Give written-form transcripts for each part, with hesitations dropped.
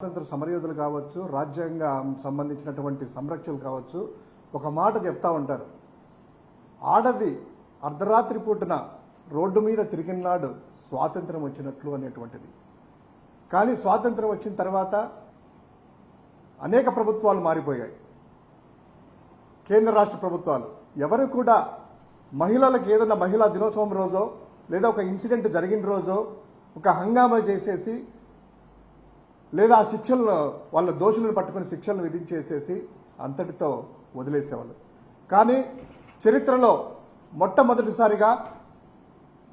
స్వాతంత్ర సమరయోధులు కావచ్చు, రాజ్యాంగం సంబంధించినటువంటి సంరక్షకులు కావచ్చు, ఒక మాట చెప్తా ఉంటారు. ఆడది అర్ధరాత్రి పూటన రోడ్డు మీద తిరిగినాడు స్వాతంత్రం వచ్చినట్లు అనేటువంటిది. కానీ స్వాతంత్రం వచ్చిన తర్వాత అనేక ప్రభుత్వాలు మారిపోయాయి. కేంద్ర రాష్ట్ర ప్రభుత్వాలు ఎవరు కూడా మహిళలకు ఏదైనా మహిళా దినోత్సవం రోజో లేదా ఒక ఇన్సిడెంట్ జరిగిన రోజో ఒక హంగామా చేసేసి లేదా ఆ శిక్షలను వాళ్ళ దోషులను పట్టుకుని శిక్షలను విధించేసేసి అంతటితో వదిలేసేవాళ్ళు. కానీ చరిత్రలో మొట్టమొదటిసారిగా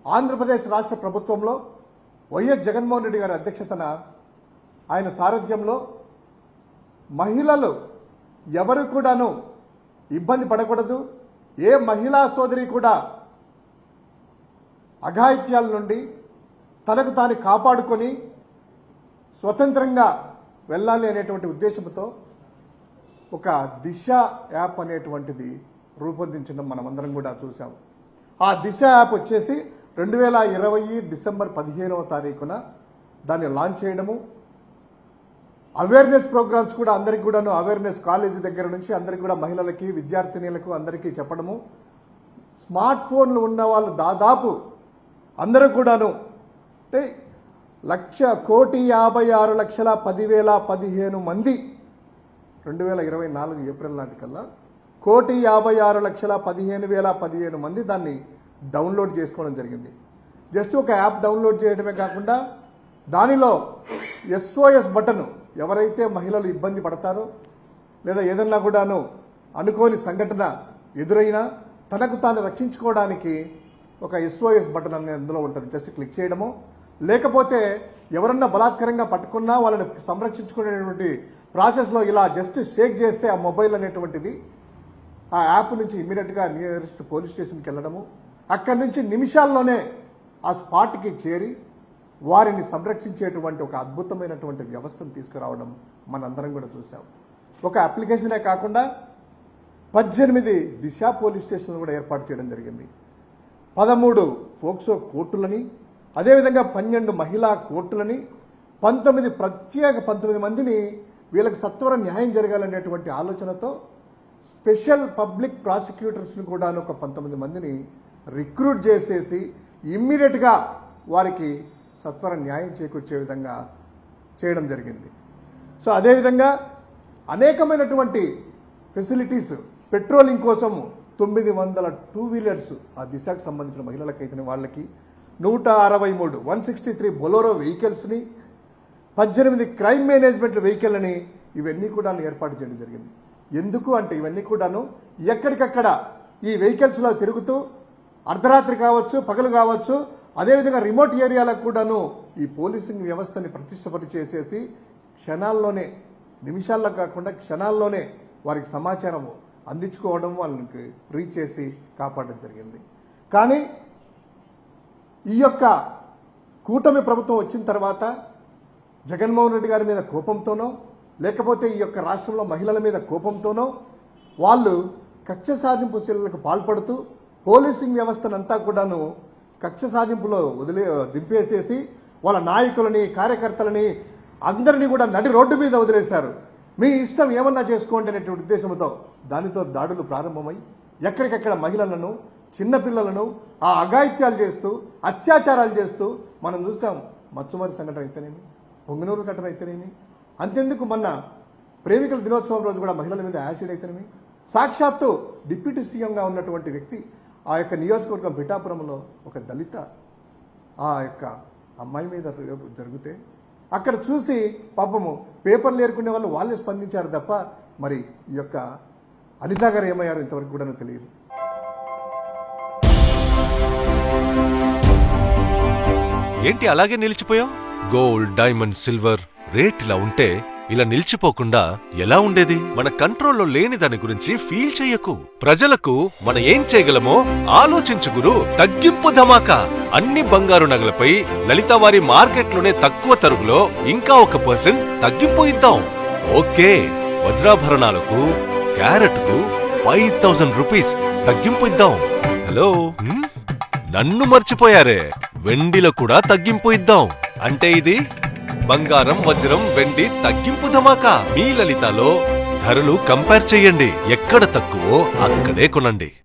ఆంధ్రప్రదేశ్ రాష్ట్ర ప్రభుత్వంలో వైఎస్ జగన్మోహన్ రెడ్డి గారి అధ్యక్షతన ఆయన సారథ్యంలో మహిళలు ఎవరు కూడాను ఇబ్బంది పడకూడదు, ఏ మహిళా సోదరి కూడా అఘాయిత్యాల నుండి తనకు తాను కాపాడుకొని స్వతంత్రంగా వెళ్ళాలి అనేటువంటి ఉద్దేశంతో ఒక దిశ యాప్ అనేటువంటిది రూపొందించడం మనమందరం కూడా చూసాం. ఆ దిశ యాప్ వచ్చేసి 2020 డిసెంబర్ 15వ తారీఖున దాన్ని లాంచ్ చేయడము, అవేర్నెస్ ప్రోగ్రామ్స్ కూడా అందరికీ కూడాను అవేర్నెస్ కాలేజీ దగ్గర నుంచి అందరికీ కూడా మహిళలకి విద్యార్థినీలకు అందరికీ చెప్పడము. స్మార్ట్ ఫోన్లు ఉన్న వాళ్ళు దాదాపు అందరూ కూడాను 1,56,10,015 మంది 2024 ఏప్రిల్ నాటికల్లా 1,56,15,015 మంది దాన్ని డౌన్లోడ్ చేసుకోవడం జరిగింది. జస్ట్ ఒక యాప్ డౌన్లోడ్ చేయడమే కాకుండా దానిలో SOS బటన్, ఎవరైతే మహిళలు ఇబ్బంది పడతారో లేదా ఏదన్నా కూడాను అనుకోని సంఘటన ఎదురైనా తనకు తాను రక్షించుకోవడానికి ఒక SOS బటన్ అనేది అందులో ఉంటుంది. జస్ట్ క్లిక్ చేయడము, లేకపోతే ఎవరన్నా బలాత్కారంగా పట్టుకున్నా వాళ్ళని సంరక్షించుకునేటువంటి ప్రాసెస్లో ఇలా జస్ట్ షేక్ చేస్తే ఆ మొబైల్ అనేటువంటిది ఆ యాప్ నుంచి ఇమ్మీడియట్గా నియరెస్ట్ పోలీస్ స్టేషన్కి వెళ్ళడము, అక్కడి నుంచి నిమిషాల్లోనే ఆ స్పాట్కి చేరి వారిని సంరక్షించేటువంటి ఒక అద్భుతమైనటువంటి వ్యవస్థను తీసుకురావడం మనందరం కూడా చూసాం. ఒక అప్లికేషనే కాకుండా 18 దిశ పోలీస్ స్టేషన్లు కూడా ఏర్పాటు చేయడం జరిగింది. 13 ఫోక్సో కోర్టులని, అదేవిధంగా 12 మహిళా కోర్టులని, 19 మందిని వీళ్ళకి సత్వర న్యాయం జరగాలనేటువంటి ఆలోచనతో స్పెషల్ పబ్లిక్ ప్రాసిక్యూటర్స్ని కూడా ఒక 19 మందిని రిక్రూట్ చేసేసి ఇమ్మీడియట్గా వారికి సత్వర న్యాయం చేకూర్చే విధంగా చేయడం జరిగింది. సో అదేవిధంగా అనేకమైనటువంటి ఫెసిలిటీస్, పెట్రోలింగ్ కోసం 900 టూ వీలర్స్ ఆ దిశకు సంబంధించిన మహిళలకైతే వాళ్ళకి 163 బొలోరో వెహికల్స్ని, 18 క్రైమ్ మేనేజ్మెంట్ వెహికల్ని ఇవన్నీ కూడా ఏర్పాటు చేయడం జరిగింది. ఎందుకు అంటే ఇవన్నీ కూడాను ఎక్కడికక్కడ ఈ వెహికల్స్లో తిరుగుతూ అర్ధరాత్రి కావచ్చు, పగలు కావచ్చు, అదేవిధంగా రిమోట్ ఏరియాలకు కూడాను ఈ పోలీసింగ్ వ్యవస్థని ప్రతిష్టపరిచేసేసి క్షణాల్లోనే, నిమిషాల్లో కాకుండా క్షణాల్లోనే వారికి సమాచారం అందించుకోవడం, వాళ్ళకి రీచ్ చేసి కాపాడడం జరిగింది. కానీ ఈ యొక్క కూటమి ప్రభుత్వం వచ్చిన తర్వాత జగన్మోహన్ రెడ్డి గారి మీద కోపంతోనో లేకపోతే ఈ యొక్క రాష్ట్రంలో మహిళల మీద కోపంతోనో వాళ్ళు కక్ష సాధింపు చర్యలకు పాల్పడుతూ పోలీసింగ్ వ్యవస్థనంతా కూడాను కక్ష సాధింపులో దింపేసేసి వాళ్ళ నాయకులని, కార్యకర్తలని అందరినీ కూడా నడి రోడ్డు మీద వదిలేశారు. మీ ఇష్టం ఏమన్నా చేసుకోండి అనేటువంటి ఉద్దేశంతో దానితో దాడులు ప్రారంభమై ఎక్కడికక్కడ మహిళలను, చిన్నపిల్లలను ఆ అఘాయిత్యాలు చేస్తూ, అత్యాచారాలు చేస్తూ మనం చూసాం. మచ్చుమరి సంఘటన అయితేనేమి, పొంగనూరు ఘటన అయితేనేమి, అంతెందుకు మొన్న ప్రేమికుల దినోత్సవం రోజు కూడా మహిళల మీద యాసిడ్ అయితేనేమి, సాక్షాత్తు డిప్యూటీ సీఎంగా ఉన్నటువంటి వ్యక్తి ఆ యొక్క నియోజకవర్గం పిఠాపురంలో ఒక దళిత ఆ యొక్క అమ్మాయి మీద జరిగితే అక్కడ చూసి పాపము పేపర్లు ఏరుకునే వాళ్ళు వాళ్ళే స్పందించారు తప్ప మరి ఈ యొక్క అనిత గారు ఏమయ్యారు ఇంతవరకు కూడా తెలియదు. ఏంటి అలాగే నిలిచిపోయావు? గోల్డ్, డైమండ్, సిల్వర్ రేట్ ఇలా ఉంటే ఇలా నిలిచిపోకుండా ఎలా ఉండేది? మన కంట్రోల్లో లేని దాని గురించి ఫీల్ చెయ్యకు. ప్రజలకు మనం ఏం చేయగలమో ఆలోచించు గురు. తగ్గింపు ధమాకా. అన్ని బంగారు నగలపై లలితవారి మార్కెట్లోనే తక్కువ తరుగులో ఇంకా 1% తగ్గింపు ఇద్దాం. ఓకే, వజ్రాభరణాలకు క్యారెట్కు 5000 రూపీస్ తగ్గింపు ఇద్దాం. హలో, నన్ను మర్చిపోయారే. వెండిలో కూడా తగ్గింపు ఇద్దాం. అంటే ఇది బంగారం, వజ్రం, వెండి తగ్గింపు ధమాకా. మీ లలితలో ధరలు కంపేర్ చెయ్యండి. ఎక్కడ తక్కువో అక్కడే కొనండి.